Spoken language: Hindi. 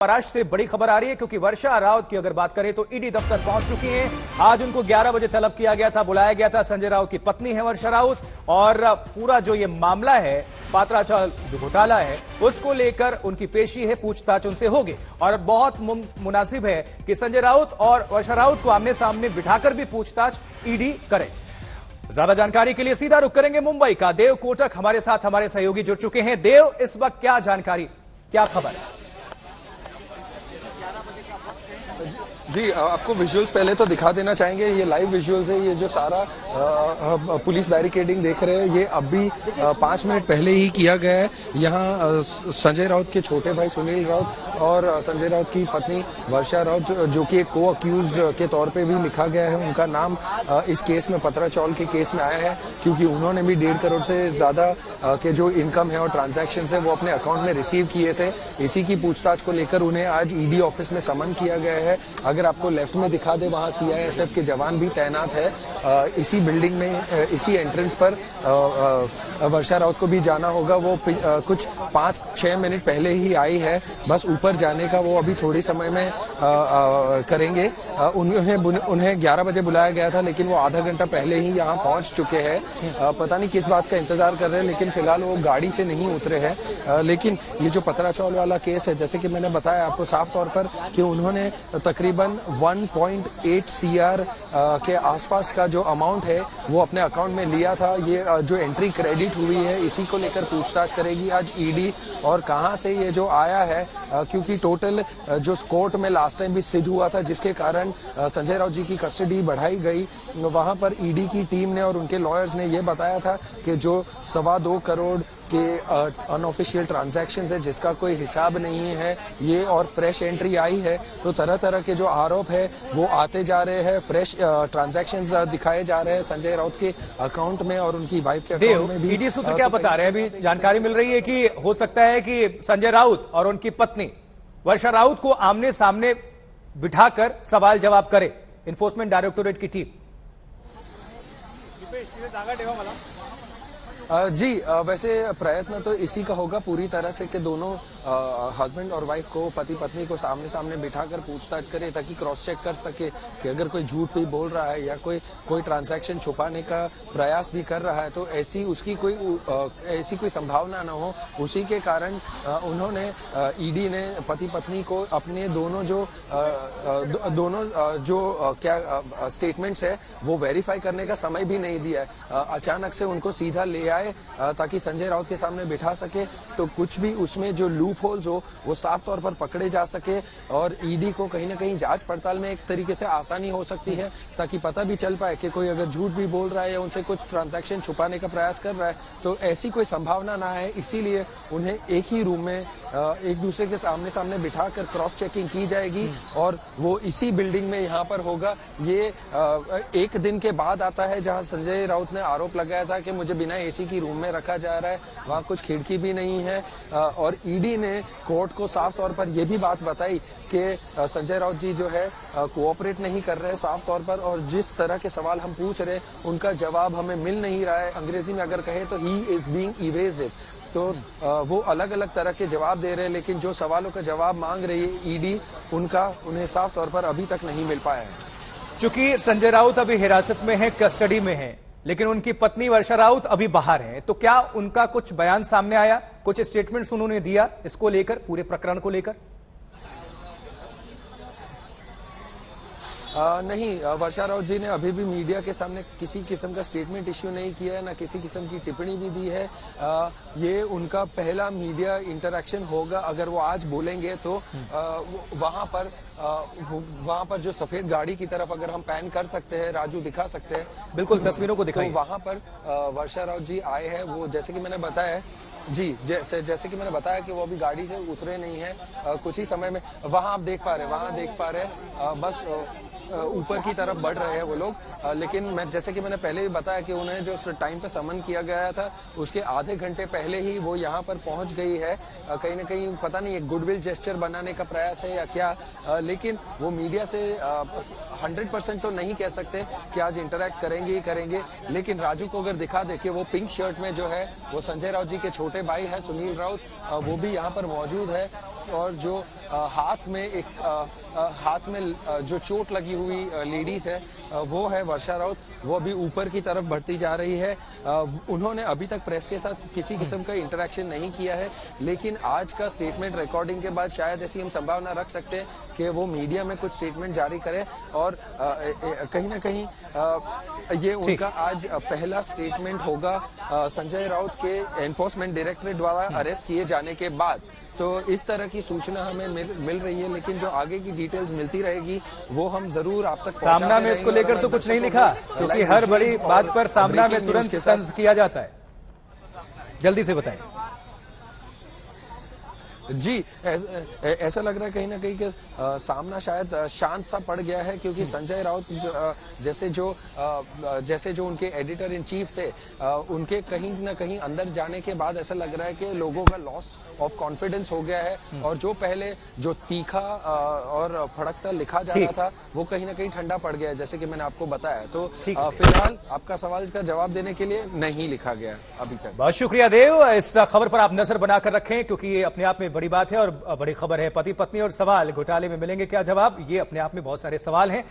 महाराष्ट्र से बड़ी खबर आ रही है क्योंकि वर्षा राउत की अगर बात करें तो ईडी दफ्तर पहुंच चुकी हैं। आज उनको 11 बजे तलब किया गया था, बुलाया गया था। संजय राउत की पत्नी है वर्षा राउत और पूरा जो ये मामला है पात्रा चाल जो घोटाला है उसको लेकर उनकी पेशी है, पूछताछ उनसे होगी और बहुत मुनासिब है कि संजय राउत और वर्षा राउत को आमने सामने बिठाकर भी पूछताछ ईडी करे। ज्यादा जानकारी के लिए सीधा रुख करेंगे मुंबई का। देव कोटक हमारे साथ हमारे सहयोगी जुड़ चुके हैं। देव, इस वक्त क्या जानकारी, क्या खबर है? जी, आपको विजुअल्स पहले तो दिखा देना चाहेंगे। ये लाइव विजुअल्स है। ये जो सारा पुलिस बैरिकेडिंग देख रहे हैं ये अभी 5 मिनट पहले ही किया गया है। यहाँ संजय राउत के छोटे भाई सुनील राउत और संजय राउत की पत्नी वर्षा राउत जो कि को अक्यूज के तौर पे भी लिखा गया है, उनका नाम इस केस में पत्रा चौल के केस में आया है क्योंकि उन्होंने भी 1.5 करोड़ से ज्यादा के जो इनकम है और ट्रांजैक्शन है वो अपने अकाउंट में रिसीव किए थे। इसी की पूछताछ को लेकर उन्हें आज ईडी ऑफिस में समन किया गया है। अगर आपको लेफ्ट में दिखा दे वहां सीआईएसएफ के जवान भी तैनात है। इसी बिल्डिंग में इसी एंट्रेंस पर वर्षा राउत को भी जाना होगा। वो कुछ 5-6 मिनट पहले ही आई है, बस ऊपर जाने का वो अभी थोड़ी समय में करेंगे। उन्हें 11 बजे बुलाया गया था लेकिन वो आधा घंटा पहले ही यहाँ पहुंच चुके हैं। पता नहीं किस बात का इंतजार कर रहे हैं लेकिन फिलहाल वो गाड़ी से नहीं उतरे हैं। लेकिन ये जो पत्रा चौल वाला केस है, जैसे कि मैंने बताया आपको साफ तौर पर कि उन्होंने तकरीबन 1.8 CR के आसपास का जो अमाउंट है वो अपने अकाउंट में लिया था। ये जो एंट्री क्रेडिट हुई है इसी को लेकर पूछताछ करेगी आज ईडी और कहां से ये जो आया है, क्योंकि टोटल जो कोर्ट में लास्ट टाइम भी सिद्ध हुआ था जिसके कारण संजय राउत जी की कस्टडी बढ़ाई गई, वहां पर ईडी की टीम ने और उनके लॉयर्स ने ये बताया था कि जो 2.25 करोड़ के अनऑफिशियल ट्रांजैक्शन है जिसका कोई हिसाब नहीं है, ये और फ्रेश एंट्री आई है तो तरह तरह के जो आरोप है वो आते जा रहे हैं। फ्रेश ट्रांजैक्शंस दिखाए जा रहे हैं संजय राउत के अकाउंट में और उनकी वाइफ के अकाउंट में भी। ईडी सूत्र क्या बता रहे हैं? अभी जानकारी मिल रही है कि हो सकता है कि संजय राउत और उनकी पत्नी वर्षा राउत को आमने सामने बिठाकर सवाल जवाब करे एनफोर्समेंट डायरेक्टोरेट की टीम। जी, वैसे प्रयत्न तो इसी का होगा पूरी तरह से कि दोनों हस्बैंड और वाइफ को, पति पत्नी को सामने सामने बिठाकर पूछताछ करे ताकि क्रॉस चेक कर सके कि अगर कोई झूठ भी बोल रहा है या कोई ट्रांजैक्शन छुपाने का प्रयास भी कर रहा है तो ऐसी कोई संभावना ना हो। उसी के कारण उन्होंने ईडी ने पति पत्नी को अपने दोनों जो क्या स्टेटमेंट्स है वो वेरीफाई करने का समय भी नहीं दिया है। अचानक से उनको सीधा ले आए ताकि संजय राउत के सामने बिठा सके तो कुछ भी उसमें जो लूप होल्स हो वो साफ तौर पर पकड़े जा सके और ईडी को कहीं ना कहीं जांच पड़ताल में एक तरीके से आसानी हो सकती है ताकि पता भी चल पाए कि कोई अगर झूठ भी बोल रहा है या उनसे कुछ ट्रांजैक्शन छुपाने का प्रयास कर रहा है तो ऐसी कोई संभावना ना है। इसीलिए उन्हें एक ही रूम में एक दूसरे के सामने सामने बिठाकर क्रॉस चेकिंग की जाएगी और वो इसी बिल्डिंग में यहाँ पर होगा। ये एक दिन के बाद आता है जहाँ संजय राउत ने आरोप लगाया था कि मुझे बिना एसी की रूम में रखा जा रहा है, वहाँ कुछ खिड़की भी नहीं है और ईडी ने कोर्ट को साफ तौर पर यह भी बात बताई कि संजय राउत जी जो है कोऑपरेट नहीं कर रहे साफ तौर पर और जिस तरह के सवाल हम पूछ रहे उनका जवाब हमें मिल नहीं रहा है। अंग्रेजी में अगर कहे तो ही इज बीइंग इवेसिव, तो वो अलग अलग तरह के जवाब दे रहे हैं लेकिन जो सवालों का जवाब मांग रही है ईडी उन्हें साफ तौर पर अभी तक नहीं मिल पाया है। चूंकि संजय राउत अभी हिरासत में है, कस्टडी में है, लेकिन उनकी पत्नी वर्षा राउत अभी बाहर है, तो क्या उनका कुछ बयान सामने आया, कुछ स्टेटमेंट्स उन्होंने दिया इसको लेकर, पूरे प्रकरण को लेकर? नहीं, वर्षा राउत जी ने अभी भी मीडिया के सामने किसी किस्म का स्टेटमेंट इश्यू नहीं किया है, ना किसी किस्म की टिप्पणी भी दी है। ये उनका पहला मीडिया इंटरेक्शन होगा। अगर वो आज बोलेंगे तो वहां पर जो सफेद गाड़ी की तरफ अगर हम पैन कर सकते हैं, राजू दिखा सकते हैं, बिल्कुल तस्वीरों को दिखाइए। तो वहां पर वर्षा राउत जी आए हैं। वो जैसे कि मैंने बताया जी, जैसे कि मैंने बताया कि वो अभी गाड़ी से उतरे नहीं है। कुछ ही समय में वहां आप देख पा रहे हैं बस ऊपर की तरफ बढ़ रहे हैं वो लोग। लेकिन जैसे कि मैंने पहले भी बताया कि उन्हें जो टाइम पे समन किया गया था उसके आधे घंटे पहले ही वो यहाँ पर पहुंच गई है। कहीं ना कहीं पता नहीं एक गुडविल जेस्चर बनाने का प्रयास है या क्या, लेकिन वो मीडिया से 100% तो नहीं कह सकते कि आज इंटरेक्ट करेंगे ही करेंगे। लेकिन राजू को अगर दिखा दे कि वो पिंक शर्ट में जो है वो संजय राउत जी के छोटे भाई है सुनील राउत, वो भी यहाँ पर मौजूद है। और जो हाथ में जो चोट लगी हुई लेडीज है वो है वर्षा राउत। वो अभी ऊपर की तरफ बढ़ती जा रही है। उन्होंने अभी तक प्रेस के साथ किसी किस्म का इंटरेक्शन नहीं किया है, लेकिन आज का स्टेटमेंट रिकॉर्डिंग के बाद शायद ऐसी हम संभावना रख सकते हैं कि वो मीडिया में कुछ स्टेटमेंट जारी करे और कहीं ना कहीं ये उनका आज पहला स्टेटमेंट होगा संजय राउत के एनफोर्समेंट डायरेक्टरेट द्वारा अरेस्ट किए जाने के बाद। तो इस तरह की सूचना हमें मिल रही है, लेकिन जो आगे की डिटेल्स मिलती रहेगी वो हम जरूर आप तक सामना में इसको लेकर तो कुछ नहीं लिखा, क्योंकि हर बड़ी बात पर सामना में तुरंत तंज किया जाता है। जल्दी से बताएं। जी, ऐसा लग रहा है कहीं ना कहीं कि सामना शायद शांत सा पड़ गया है, क्योंकि संजय राउत जैसे जो उनके एडिटर इन चीफ थे, उनके कहीं ना कहीं अंदर जाने के बाद ऐसा लग रहा है कि लोगों का लॉस ऑफ कॉन्फिडेंस हो गया है और जो पहले जो तीखा और भड़कता लिखा जा रहा था वो कहीं ना कहीं ठंडा पड़ गया है, जैसे कि मैंने आपको बताया। तो फिलहाल आपका सवाल का जवाब देने के लिए नहीं लिखा गया अभी तक। बहुत शुक्रिया देव। इस खबर पर आप नजर बनाकर रखें, क्योंकि ये अपने आप में बड़ी बात है और बड़ी खबर है। पति पत्नी और सवाल घोटाले में मिलेंगे क्या जवाब, ये अपने आप में बहुत सारे सवाल हैं।